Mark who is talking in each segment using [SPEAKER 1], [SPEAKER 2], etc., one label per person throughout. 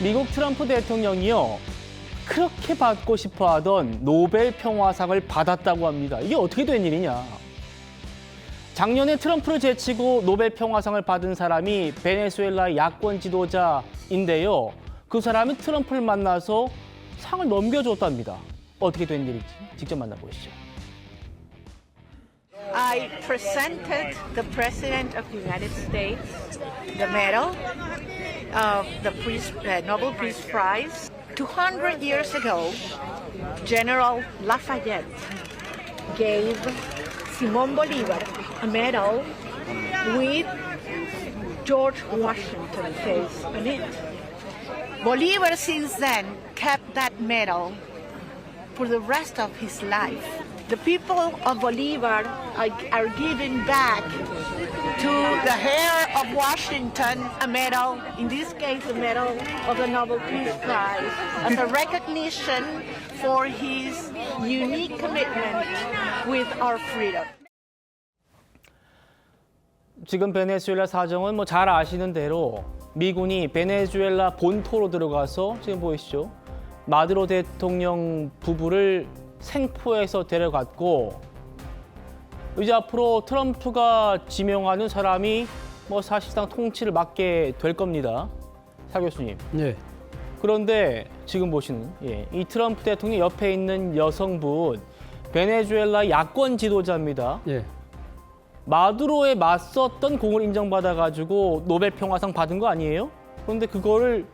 [SPEAKER 1] 미국 트럼프 대통령이요. 그렇게 받고 싶어 하던 노벨 평화상을 받았다고 합니다. 이게 어떻게 된 일이냐. 작년에 트럼프를 제치고 노벨 평화상을 받은 사람이 베네수엘라 야권 지도자인데요. 그 사람이 트럼프를 만나서 상을 넘겨줬답니다. 어떻게 된 일인지 직접 만나보시죠.
[SPEAKER 2] I presented the President of the United States the medal of the Nobel Peace Prize. 200 years ago, General Lafayette gave Simón Bolívar a medal with George Washington's face on it. Bolívar since then kept that medal for the rest of his life. The people of Bolívar are giving back to the heir of Washington a medal, in this case a medal of the Nobel Peace Prize, as a recognition for his unique commitment with our freedom.
[SPEAKER 1] 지금 베네수엘라 사정은 뭐 잘 아시는 대로 미군이 베네수엘라 본토로 들어가서 지금 보이시죠? 마두로 대통령 부부를 생포해서 데려갔고 이제 앞으로 트럼프가 지명하는 사람이 뭐 사실상 통치를 맡게 될 겁니다. 사 교수님.
[SPEAKER 3] 네.
[SPEAKER 1] 그런데 지금 보시는 이 트럼프 대통령 옆에 있는 여성분 베네수엘라 야권 지도자입니다.
[SPEAKER 3] 예.
[SPEAKER 1] 마두로에 맞섰던 공을 인정받아가지고 노벨 평화상 받은 거 아니에요? 그런데 그거를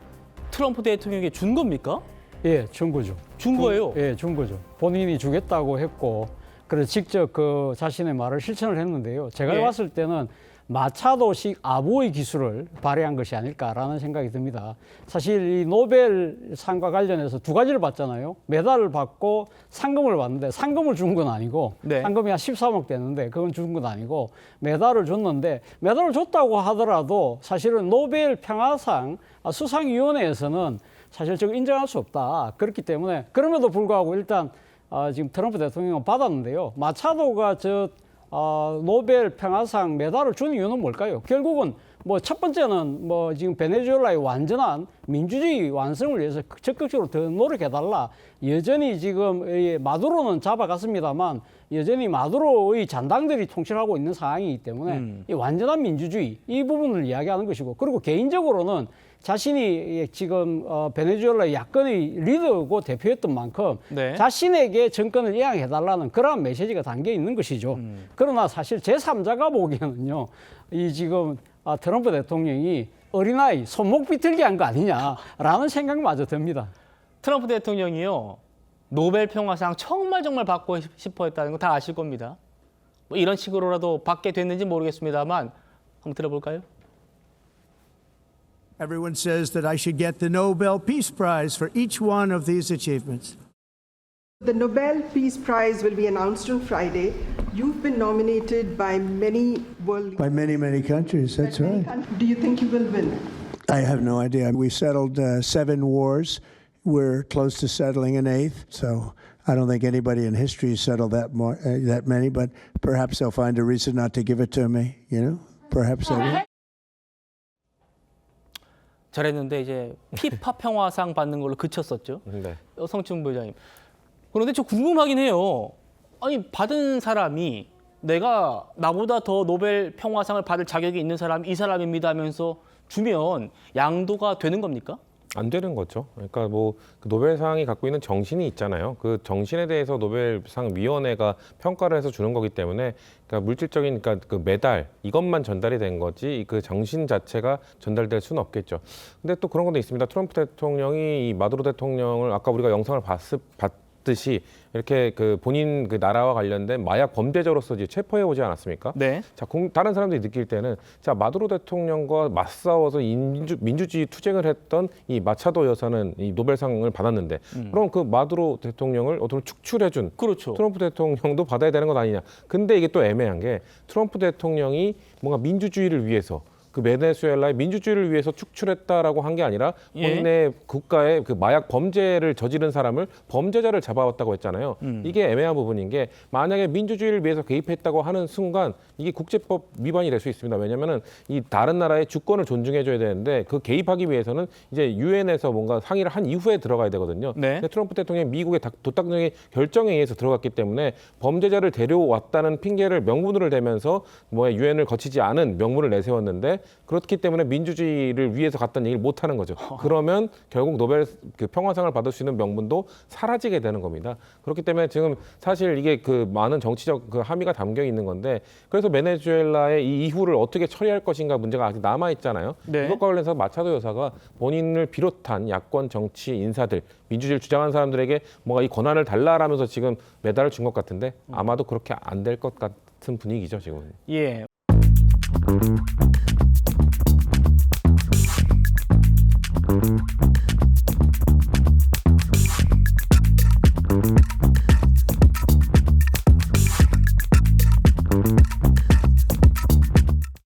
[SPEAKER 1] 트럼프 대통령에게 준 겁니까?
[SPEAKER 3] 예, 준 거죠.
[SPEAKER 1] 준 거예요?
[SPEAKER 3] 예, 준 거죠. 본인이 주겠다고 했고, 그래서 직접 그 자신의 말을 실천을 했는데요. 제가
[SPEAKER 1] 예.
[SPEAKER 3] 봤을 때는 마차도식 아부의 기술을 발휘한 것이 아닐까라는 생각이 듭니다. 사실 이 노벨상과 관련해서 두 가지를 받잖아요. 메달을 받고 상금을 받는데 상금을 준 건 아니고
[SPEAKER 1] 네.
[SPEAKER 3] 상금이 한 13억 되는데 그건 준 건 아니고 메달을 줬는데 메달을 줬다고 하더라도 사실은 노벨 평화상 수상위원회에서는 사실 저거 인정할 수 없다. 그렇기 때문에 그럼에도 불구하고 일단 지금 트럼프 대통령은 받았는데요. 마차도가 노벨 평화상 메달을 준 이유는 뭘까요? 결국은 뭐 첫 번째는 뭐 지금 베네수엘라의 완전한 민주주의 완성을 위해서 적극적으로 더 노력해달라. 여전히 지금 마두로는 잡아갔습니다만 여전히 마두로의 잔당들이 통치를 하고 있는 상황이기 때문에 이 완전한 민주주의 이 부분을 이야기하는 것이고 그리고 개인적으로는 자신이 지금 베네수엘라 야권의 리더고 대표였던 만큼
[SPEAKER 1] 네.
[SPEAKER 3] 자신에게 정권을 이양해달라는 그러한 메시지가 담겨 있는 것이죠. 그러나 사실 제3자가 보기에는요, 이 지금 트럼프 대통령이 어린아이 손목 비틀기 한 거 아니냐라는 생각마저 듭니다.
[SPEAKER 1] 트럼프 대통령이요. 노벨 평화상 정말 받고 싶어 했다는 거 다 아실 겁니다. 뭐 이런 식으로라도 받게 됐는지 모르겠습니다만 한번 들어볼까요?
[SPEAKER 4] Everyone says that I should get the Nobel Peace Prize for each one of these achievements.
[SPEAKER 5] The Nobel Peace Prize will be announced on Friday. You've been nominated by many world
[SPEAKER 4] By many, many countries, that's right.
[SPEAKER 5] Do you think you will win?
[SPEAKER 4] I have no idea. We settled 7 wars. We're close to settling an 8th. So I don't think anybody in history has settled that many, but perhaps they'll find a reason not to give it to me, you know? Perhaps they will.
[SPEAKER 1] 잘했는데 이제 피파 평화상 받는 걸로 그쳤었죠.
[SPEAKER 6] 네.
[SPEAKER 1] 성춘 부장님. 그런데 저 궁금하긴 해요. 아니 받은 사람이 내가 나보다 더 노벨 평화상을 받을 자격이 있는 사람이 이 사람입니다 하면서 주면 양도가 되는 겁니까?
[SPEAKER 6] 안 되는 거죠. 그러니까 뭐 그 노벨상이 갖고 있는 정신이 있잖아요. 그 정신에 대해서 노벨상 위원회가 평가를 해서 주는 거기 때문에 그러니까 물질적인 그러니까 그 메달 이것만 전달이 된 거지 그 정신 자체가 전달될 수는 없겠죠. 근데 또 그런 것도 있습니다. 트럼프 대통령이 이 마두로 대통령을 아까 우리가 영상을 봤듯이 이렇게 그 본인 그 나라와 관련된 마약 범죄자로서 이제 체포해 오지 않았습니까?
[SPEAKER 1] 네.
[SPEAKER 6] 자, 다른 사람들이 느낄 때는 자 마두로 대통령과 맞싸워서 민주주의 투쟁을 했던 이 마차도 여사는 이 노벨상을 받았는데 그럼 그 마두로 대통령을 어떻게 축출해준
[SPEAKER 1] 그렇죠.
[SPEAKER 6] 트럼프 대통령도 받아야 되는 것 아니냐? 근데 이게 또 애매한 게 트럼프 대통령이 뭔가 민주주의를 위해서 그 베네수엘라의 민주주의를 위해서 축출했다라고 한 게 아니라
[SPEAKER 1] 예.
[SPEAKER 6] 본인의 국가의 그 마약 범죄를 저지른 사람을 범죄자를 잡아왔다고 했잖아요. 이게 애매한 부분인 게 만약에 민주주의를 위해서 개입했다고 하는 순간 이게 국제법 위반이 될 수 있습니다. 왜냐하면은 이 다른 나라의 주권을 존중해줘야 되는데 그 개입하기 위해서는 이제 유엔에서 뭔가 상의를 한 이후에 들어가야 되거든요.
[SPEAKER 1] 네.
[SPEAKER 6] 근데 트럼프 대통령이 미국의 도덕적인 결정에 의해서 들어갔기 때문에 범죄자를 데려왔다는 핑계를 명분으로 대면서 뭐 유엔을 거치지 않은 명분을 내세웠는데 그렇기 때문에 민주주의를 위해서 갔다는 얘기를 못 하는 거죠. 그러면 결국 노벨 그 평화상을 받을 수 있는 명분도 사라지게 되는 겁니다. 그렇기 때문에 지금 사실 이게 그 많은 정치적 그 함의가 담겨 있는 건데 그래서 베네수엘라의 이 이후를 어떻게 처리할 것인가 문제가 아직 남아 있잖아요.
[SPEAKER 1] 네.
[SPEAKER 6] 이것과 관련해서 마차도 여사가 본인을 비롯한 야권 정치 인사들 민주주의를 주장하는 사람들에게 뭔가 이 권한을 달라라면서 지금 메달을 준 것 같은데 아마도 그렇게 안 될 것 같은 분위기죠 지금.
[SPEAKER 1] 예.